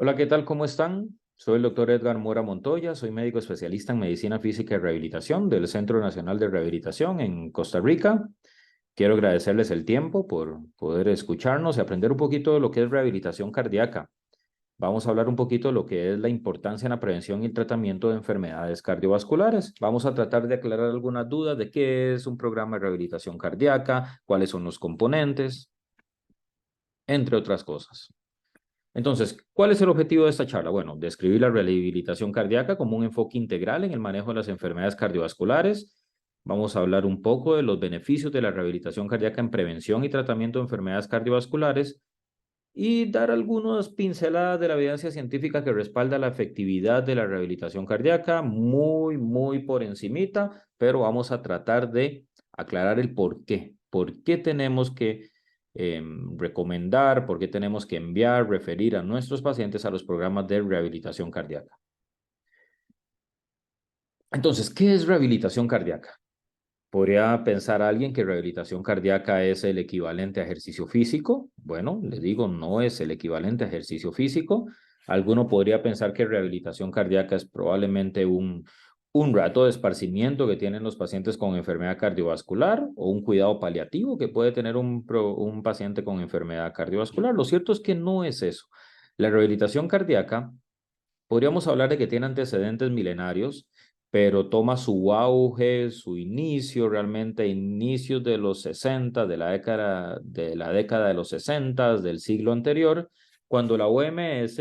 Hola, ¿qué tal? ¿Cómo están? Soy el doctor Edgar Mora Montoya, soy médico especialista en medicina física y rehabilitación del Centro Nacional de Rehabilitación en Costa Rica. Quiero agradecerles el tiempo por poder escucharnos y aprender un poquito de lo que es rehabilitación cardíaca. Vamos a hablar un poquito de lo que es la importancia en la prevención y el tratamiento de enfermedades cardiovasculares. Vamos a tratar de aclarar algunas dudas de qué es un programa de rehabilitación cardíaca, cuáles son los componentes, entre otras cosas. Entonces, ¿cuál es el objetivo de esta charla? Bueno, describir la rehabilitación cardíaca como un enfoque integral en el manejo de las enfermedades cardiovasculares. Vamos a hablar un poco de los beneficios de la rehabilitación cardíaca en prevención y tratamiento de enfermedades cardiovasculares y dar algunas pinceladas de la evidencia científica que respalda la efectividad de la rehabilitación cardíaca, muy por encimita, pero vamos a tratar de aclarar el por qué tenemos que recomendar, por qué tenemos que enviar, referir a nuestros pacientes a los programas de rehabilitación cardíaca. Entonces, ¿qué es rehabilitación cardíaca? ¿Podría pensar alguien que rehabilitación cardíaca es el equivalente a ejercicio físico? Bueno, le digo, no es el equivalente a ejercicio físico. Alguno podría pensar que rehabilitación cardíaca es probablemente un rato de esparcimiento que tienen los pacientes con enfermedad cardiovascular o un cuidado paliativo que puede tener un paciente con enfermedad cardiovascular. Lo cierto es que no es eso. La rehabilitación cardíaca podríamos hablar de que tiene antecedentes milenarios, pero toma su auge, su inicio realmente a inicios de los 60, de la década de los 60 del siglo anterior, cuando la OMS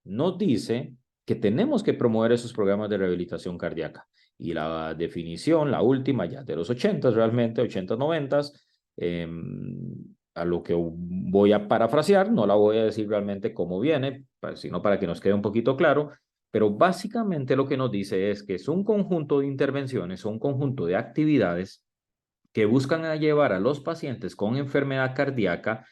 nos dice que tenemos que promover esos programas de rehabilitación cardíaca. Y la definición, la última ya de los 80 realmente, 80, 90, eh, a lo que voy a parafrasear, no la voy a decir realmente cómo viene, sino para que nos quede un poquito claro, pero básicamente lo que nos dice es que es un conjunto de intervenciones o un conjunto de actividades que buscan a llevar a los pacientes con enfermedad cardíaca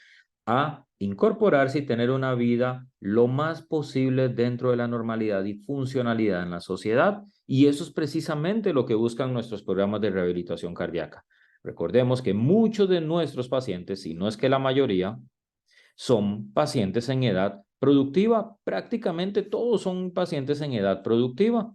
a incorporarse y tener una vida lo más posible dentro de la normalidad y funcionalidad en la sociedad. Y eso es precisamente lo que buscan nuestros programas de rehabilitación cardíaca. Recordemos que muchos de nuestros pacientes, si no es que la mayoría, son pacientes en edad productiva. Prácticamente todos son pacientes en edad productiva.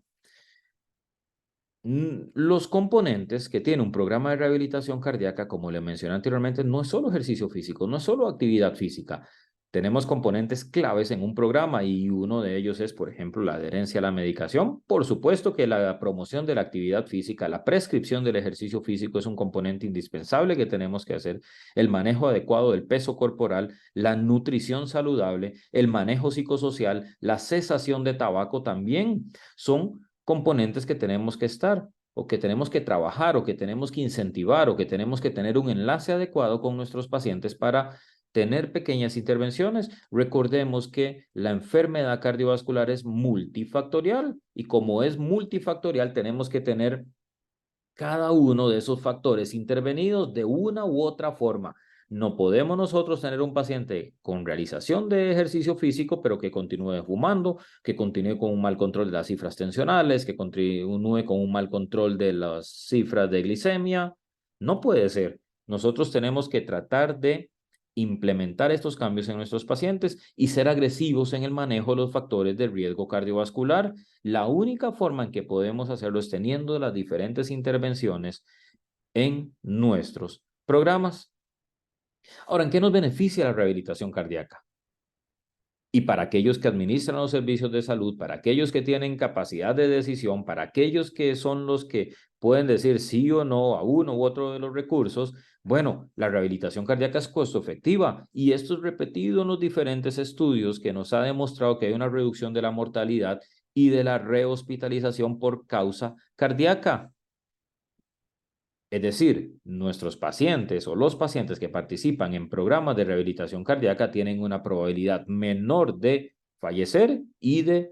Los componentes que tiene un programa de rehabilitación cardíaca, como le mencioné anteriormente, no es solo ejercicio físico, no es solo actividad física. Tenemos componentes claves en un programa y uno de ellos es, por ejemplo, la adherencia a la medicación. Por supuesto que la promoción de la actividad física, la prescripción del ejercicio físico es un componente indispensable que tenemos que hacer. El manejo adecuado del peso corporal, la nutrición saludable, el manejo psicosocial, la cesación de tabaco también son componentes que tenemos que estar o que tenemos que trabajar o que tenemos que incentivar o que tenemos que tener un enlace adecuado con nuestros pacientes para tener pequeñas intervenciones. Recordemos que la enfermedad cardiovascular es multifactorial y como es multifactorial tenemos que tener cada uno de esos factores intervenidos de una u otra forma. No podemos nosotros tener un paciente con realización de ejercicio físico, pero que continúe fumando, que continúe con un mal control de las cifras tensionales, que continúe con un mal control de las cifras de glicemia. No puede ser. Nosotros tenemos que tratar de implementar estos cambios en nuestros pacientes y ser agresivos en el manejo de los factores de riesgo cardiovascular. La única forma en que podemos hacerlo es teniendo las diferentes intervenciones en nuestros programas. Ahora, ¿en qué nos beneficia la rehabilitación cardíaca? Y para aquellos que administran los servicios de salud, para aquellos que tienen capacidad de decisión, para aquellos que son los que pueden decir sí o no a uno u otro de los recursos, bueno, la rehabilitación cardíaca es costo efectiva y esto es repetido en los diferentes estudios que nos ha demostrado que hay una reducción de la mortalidad y de la rehospitalización por causa cardíaca. Es decir, nuestros pacientes o los pacientes que participan en programas de rehabilitación cardíaca tienen una probabilidad menor de fallecer y de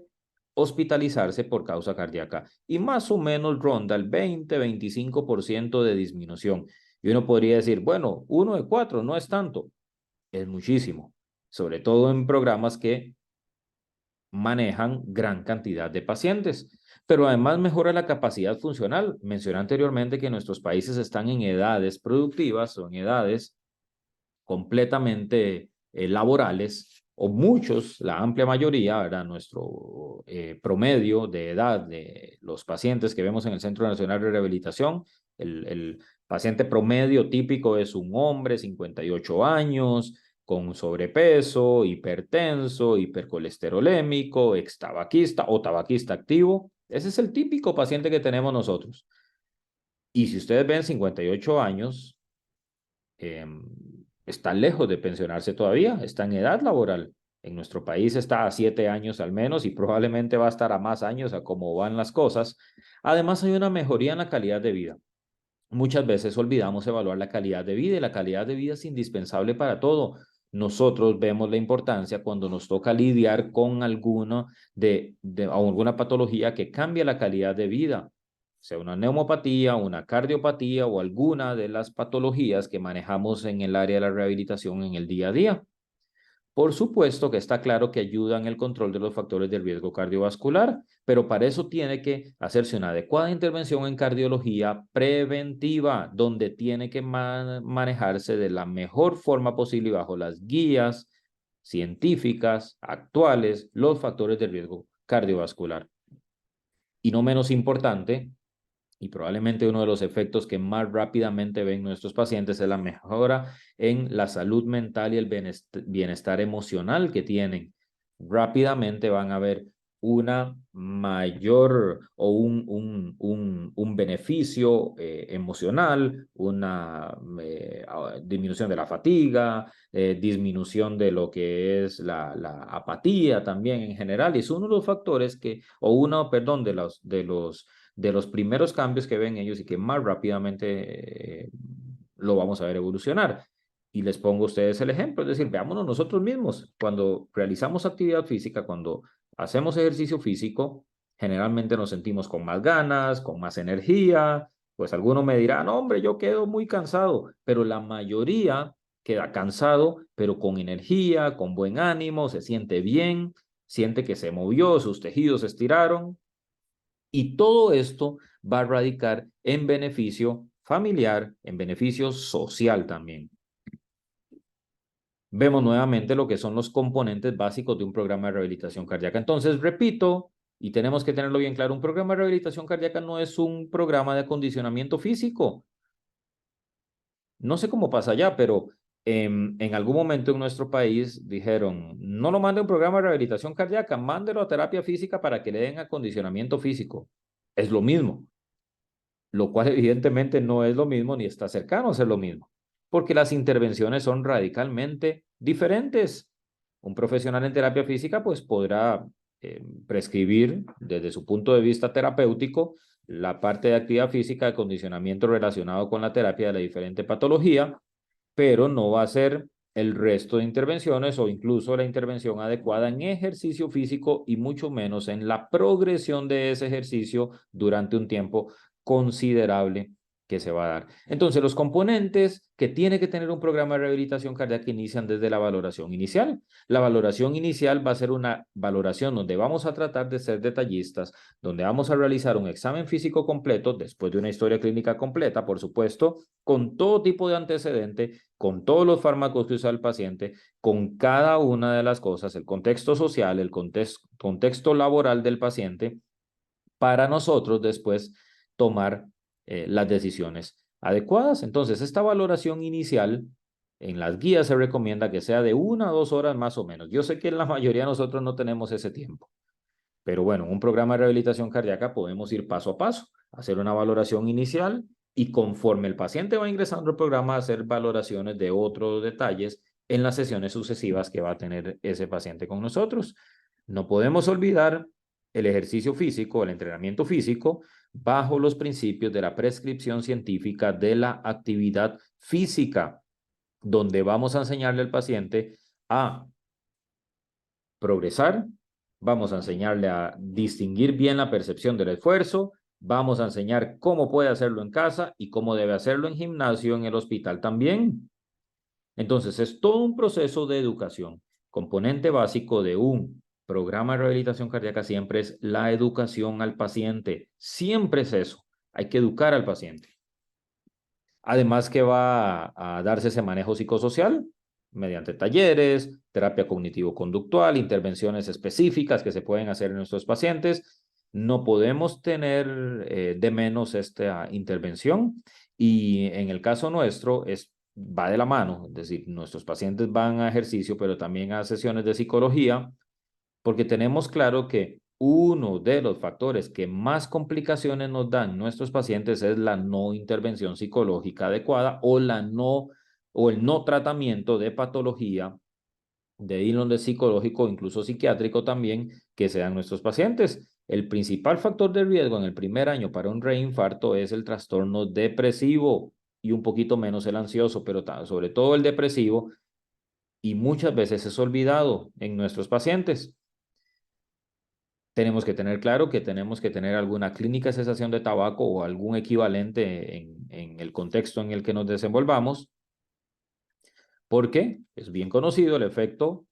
hospitalizarse por causa cardíaca y más o menos ronda el 20-25% de disminución. Y uno podría decir, bueno, 1 de 4 no es tanto, es muchísimo, sobre todo en programas que manejan gran cantidad de pacientes, pero además mejora la capacidad funcional. Mencioné anteriormente que nuestros países están en edades productivas o en edades completamente laborales o muchos, la amplia mayoría, ¿verdad? Nuestro promedio de edad de los pacientes que vemos en el Centro Nacional de Rehabilitación, el paciente promedio típico es un hombre, 58 años, con sobrepeso, hipertenso, hipercolesterolémico, extabaquista o tabaquista activo. Ese es el típico paciente que tenemos nosotros. Y si ustedes ven 58 años, está lejos de pensionarse todavía, está en edad laboral. En nuestro país está a 7 años al menos y probablemente va a estar a más años a cómo van las cosas. Además, hay una mejoría en la calidad de vida. Muchas veces olvidamos evaluar la calidad de vida y la calidad de vida es indispensable para todo. Nosotros vemos la importancia cuando nos toca lidiar con alguna alguna patología que cambia la calidad de vida, sea una neumopatía, una cardiopatía o alguna de las patologías que manejamos en el área de la rehabilitación en el día a día. Por supuesto que está claro que ayuda en el control de los factores de riesgo cardiovascular, pero para eso tiene que hacerse una adecuada intervención en cardiología preventiva, donde tiene que manejarse de la mejor forma posible y bajo las guías científicas actuales los factores de riesgo cardiovascular. Y no menos importante, y probablemente uno de los efectos que más rápidamente ven nuestros pacientes es la mejora en la salud mental y el bienestar emocional que tienen. Rápidamente van a ver una mayor o un beneficio emocional, una disminución de la fatiga, disminución de lo que es la apatía también en general. Y es uno de los factores que, o uno, perdón, de los primeros cambios que ven ellos y que más rápidamente lo vamos a ver evolucionar. Y les pongo a ustedes el ejemplo, es decir, veámonos nosotros mismos. Cuando realizamos actividad física, cuando hacemos ejercicio físico, generalmente nos sentimos con más ganas, con más energía. Pues algunos me dirán, no, hombre, yo quedo muy cansado, pero la mayoría queda cansado, pero con energía, con buen ánimo, se siente bien, siente que se movió, sus tejidos se estiraron. Y todo esto va a radicar en beneficio familiar, en beneficio social también. Vemos nuevamente lo que son los componentes básicos de un programa de rehabilitación cardíaca. Entonces, repito, y tenemos que tenerlo bien claro, un programa de rehabilitación cardíaca no es un programa de acondicionamiento físico. No sé cómo pasa allá, pero en algún momento en nuestro país dijeron, no lo mande a un programa de rehabilitación cardíaca, mándelo a terapia física para que le den acondicionamiento físico. Es lo mismo, lo cual evidentemente no es lo mismo ni está cercano a ser lo mismo, porque las intervenciones son radicalmente diferentes. Un profesional en terapia física pues podrá prescribir desde su punto de vista terapéutico la parte de actividad física de condicionamiento relacionado con la terapia de la diferente patología, pero no va a ser el resto de intervenciones o incluso la intervención adecuada en ejercicio físico y mucho menos en la progresión de ese ejercicio durante un tiempo considerable que se va a dar. Entonces, los componentes que tiene que tener un programa de rehabilitación cardíaca inician desde la valoración inicial. La valoración inicial va a ser una valoración donde vamos a tratar de ser detallistas, donde vamos a realizar un examen físico completo, después de una historia clínica completa, por supuesto, con todo tipo de antecedente, con todos los fármacos que usa el paciente, con cada una de las cosas, el contexto social, el contexto laboral del paciente, para nosotros después tomar las decisiones adecuadas. Entonces, esta valoración inicial en las guías se recomienda que sea de 1 a 2 horas más o menos. Yo sé que la mayoría de nosotros no tenemos ese tiempo, pero bueno, en un programa de rehabilitación cardíaca podemos ir paso a paso, hacer una valoración inicial y conforme el paciente va ingresando al programa, hacer valoraciones de otros detalles en las sesiones sucesivas que va a tener ese paciente con nosotros. No podemos olvidar el ejercicio físico, el entrenamiento físico, bajo los principios de la prescripción científica de la actividad física, donde vamos a enseñarle al paciente a progresar, vamos a enseñarle a distinguir bien la percepción del esfuerzo, vamos a enseñar cómo puede hacerlo en casa y cómo debe hacerlo en gimnasio, en el hospital también. Entonces, es todo un proceso de educación. Componente básico de un programa de rehabilitación cardíaca siempre es la educación al paciente. Siempre es eso. Hay que educar al paciente. Además que va a darse ese manejo psicosocial. mediante talleres, terapia cognitivo-conductual, intervenciones específicas que se pueden hacer en nuestros pacientes. No podemos tener de menos esta intervención y en el caso nuestro va de la mano, es decir, nuestros pacientes van a ejercicio, pero también a sesiones de psicología, porque tenemos claro que uno de los factores que más complicaciones nos dan nuestros pacientes es la no intervención psicológica adecuada o el no tratamiento de patología de índole psicológico, incluso psiquiátrico también, que sean nuestros pacientes. El principal factor de riesgo en el primer año para un reinfarto es el trastorno depresivo y un poquito menos el ansioso, pero sobre todo el depresivo, y muchas veces es olvidado en nuestros pacientes. Tenemos que tener claro que tenemos que tener alguna clínica de cesación de tabaco o algún equivalente en el contexto en el que nos desenvolvamos, porque es bien conocido el efecto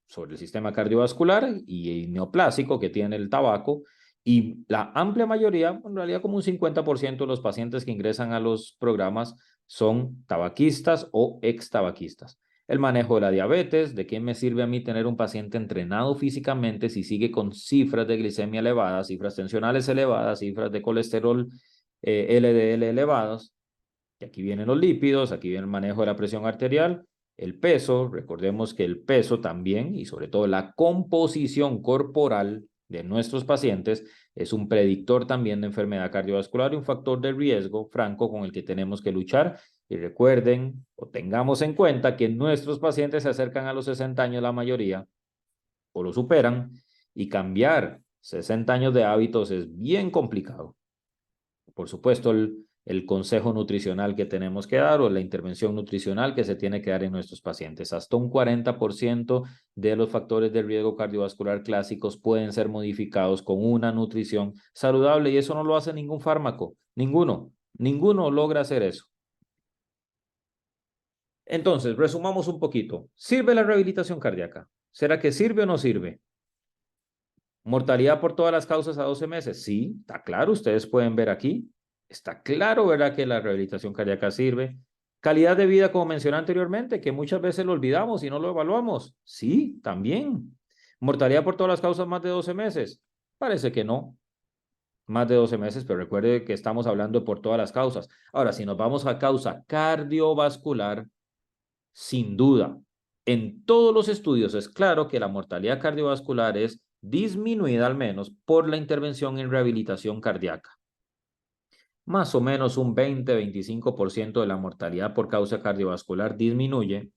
sobre el sistema cardiovascular y neoplásico que tiene el tabaco, y la amplia mayoría, en realidad como un 50% de los pacientes que ingresan a los programas son tabaquistas o ex tabaquistas. El manejo de la diabetes, ¿de qué me sirve a mí tener un paciente entrenado físicamente si sigue con cifras de glicemia elevadas, cifras tensionales elevadas, cifras de colesterol LDL elevadas? Y aquí vienen los lípidos, aquí viene el manejo de la presión arterial, el peso. Recordemos que el peso también, y sobre todo la composición corporal de nuestros pacientes, es un predictor también de enfermedad cardiovascular y un factor de riesgo franco con el que tenemos que luchar. Y recuerden o tengamos en cuenta que nuestros pacientes se acercan a los 60 años la mayoría o lo superan, y cambiar 60 años de hábitos es bien complicado. Por supuesto, el consejo nutricional que tenemos que dar o la intervención nutricional que se tiene que dar en nuestros pacientes. Hasta un 40% de los factores de riesgo cardiovascular clásicos pueden ser modificados con una nutrición saludable, y eso no lo hace ningún fármaco, ninguno logra hacer eso. Entonces, resumamos un poquito. ¿Sirve la rehabilitación cardíaca? ¿Será que sirve o no sirve? Mortalidad por todas las causas a 12 meses. Sí, está claro, ustedes pueden ver aquí. Está claro, ¿verdad?, que la rehabilitación cardíaca sirve. Calidad de vida, como mencioné anteriormente, que muchas veces lo olvidamos y no lo evaluamos. Sí, también. Mortalidad por todas las causas más de 12 meses. Parece que no. Más de 12 meses, pero recuerde que estamos hablando por todas las causas. Ahora, si nos vamos a causa cardiovascular, sin duda, en todos los estudios es claro que la mortalidad cardiovascular es disminuida al menos por la intervención en rehabilitación cardíaca. Más o menos un 20-25% de la mortalidad por causa cardiovascular disminuye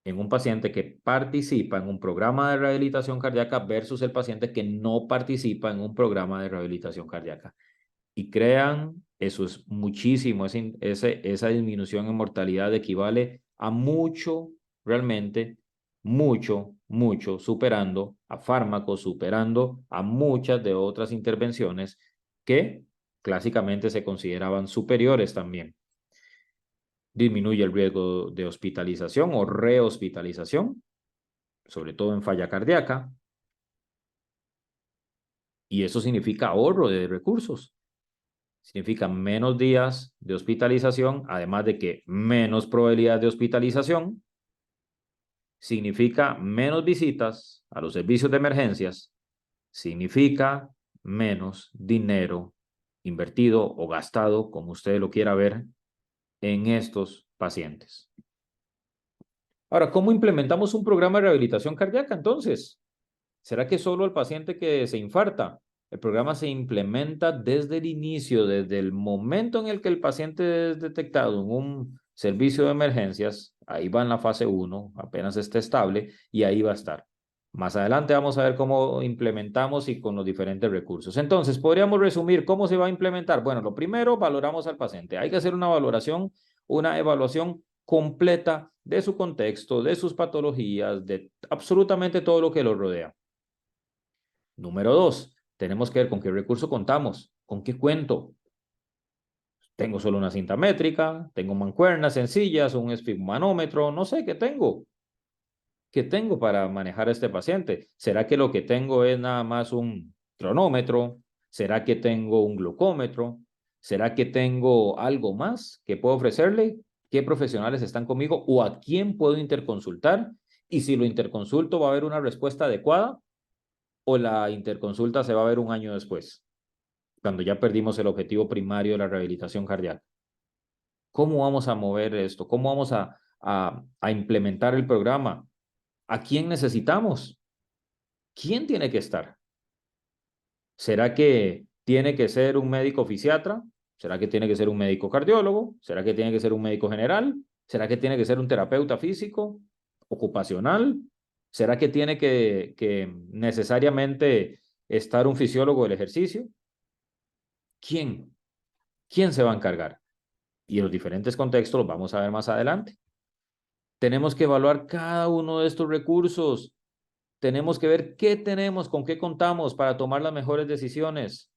en un paciente que participa en un programa de rehabilitación cardíaca versus el paciente que no participa en un programa de rehabilitación cardíaca. Y crean, eso es muchísimo, esa disminución en mortalidad equivale a mucho, realmente, mucho, superando a fármacos, superando a muchas de otras intervenciones que clásicamente se consideraban superiores también. Disminuye el riesgo de hospitalización o rehospitalización, sobre todo en falla cardíaca, y eso significa ahorro de recursos. Significa menos días de hospitalización, además de que menos probabilidad de hospitalización. Significa menos visitas a los servicios de emergencias. Significa menos dinero invertido o gastado, como usted lo quiera ver, en estos pacientes. Ahora, ¿cómo implementamos un programa de rehabilitación cardíaca entonces? ¿Será que solo el paciente que se infarta? El programa se implementa desde el inicio, desde el momento en el que el paciente es detectado en un servicio de emergencias. Ahí va en la fase 1, apenas esté estable, y ahí va a estar. Más adelante vamos a ver cómo implementamos y con los diferentes recursos. Entonces, podríamos resumir cómo se va a implementar. Bueno, lo primero, valoramos al paciente. Hay que hacer una evaluación completa de su contexto, de sus patologías, de absolutamente todo lo que lo rodea. Número 2, tenemos que ver con qué recurso contamos, con qué cuento. Tengo solo una cinta métrica, tengo mancuernas sencillas, un esfigmanómetro, no sé qué tengo. ¿Qué tengo para manejar a este paciente? ¿Será que lo que tengo es nada más un cronómetro? ¿Será que tengo un glucómetro? ¿Será que tengo algo más que puedo ofrecerle? qué profesionales están conmigo o a quién puedo interconsultar, y si lo interconsulto va a haber una respuesta adecuada o la interconsulta se va a ver un año después, cuando ya perdimos el objetivo primario de la rehabilitación cardíaca. ¿Cómo vamos a mover esto? ¿Cómo vamos a implementar el programa? ¿A quién necesitamos? ¿Quién tiene que estar? ¿Será que tiene que ser un médico fisiatra? ¿Será que tiene que ser un médico cardiólogo? ¿Será que tiene que ser un médico general? ¿Será que tiene que ser un terapeuta físico, ocupacional? ¿Será que tiene que necesariamente estar un fisiólogo del ejercicio? ¿Quién? ¿Quién se va a encargar? Y en los diferentes contextos los vamos a ver más adelante. Tenemos que evaluar cada uno de estos recursos. Tenemos que ver qué tenemos, con qué contamos para tomar las mejores decisiones.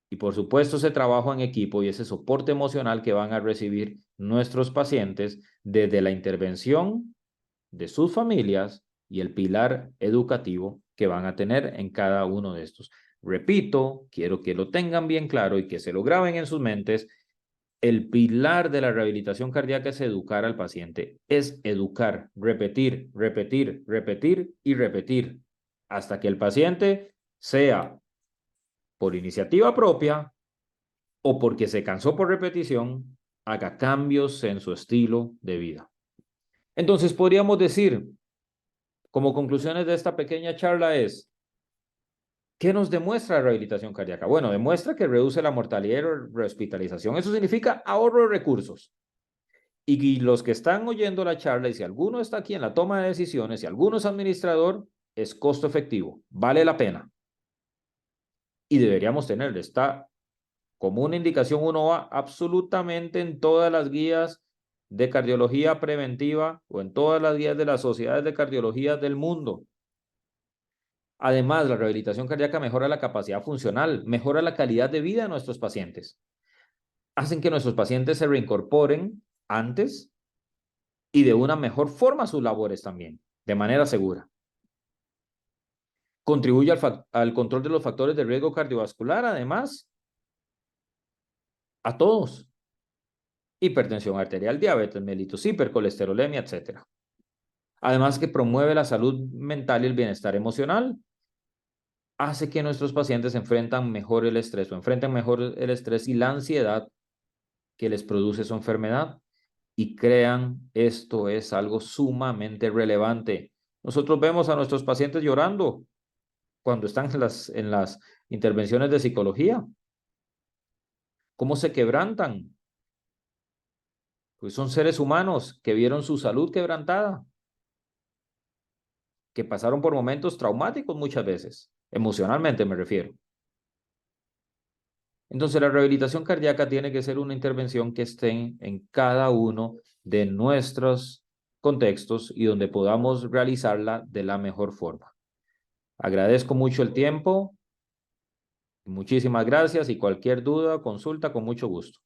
Y por supuesto, ese trabajo en equipo y ese soporte emocional que van a recibir nuestros pacientes desde la intervención de sus familias y el pilar educativo que van a tener en cada uno de estos. Repito, quiero que lo tengan bien claro y que se lo graben en sus mentes. El pilar de la rehabilitación cardíaca es educar al paciente, es educar, repetir, repetir, repetir y repetir, hasta que el paciente sea por iniciativa propia o porque se cansó por repetición, haga cambios en su estilo de vida. Entonces podríamos decir, como conclusiones de esta pequeña charla es, ¿qué nos demuestra la rehabilitación cardíaca? Bueno, demuestra que reduce la mortalidad y rehospitalización. Eso significa ahorro de recursos. Y los que están oyendo la charla, y si alguno está aquí en la toma de decisiones, si alguno es administrador, es costo efectivo, vale la pena. Y deberíamos tenerlo. Está como una indicación, uno va absolutamente en todas las guías de cardiología preventiva o en todas las guías de las sociedades de cardiología del mundo. Además, la rehabilitación cardíaca mejora la capacidad funcional, mejora la calidad de vida de nuestros pacientes. Hacen que nuestros pacientes se reincorporen antes y de una mejor forma a sus labores también, de manera segura. Contribuye al control de los factores de riesgo cardiovascular, además, a todos. Hipertensión arterial, diabetes mellitus, hipercolesterolemia, etc. Además que promueve la salud mental y el bienestar emocional. Hace que nuestros pacientes enfrenten mejor el estrés y la ansiedad que les produce su enfermedad. Y crean, esto es algo sumamente relevante. Nosotros vemos a nuestros pacientes llorando cuando están en las intervenciones de psicología. ¿Cómo se quebrantan? Pues son seres humanos que vieron su salud quebrantada, que pasaron por momentos traumáticos muchas veces, emocionalmente me refiero. Entonces, la rehabilitación cardíaca tiene que ser una intervención que esté en cada uno de nuestros contextos y donde podamos realizarla de la mejor forma. Agradezco mucho el tiempo, muchísimas gracias y cualquier duda, consulta con mucho gusto.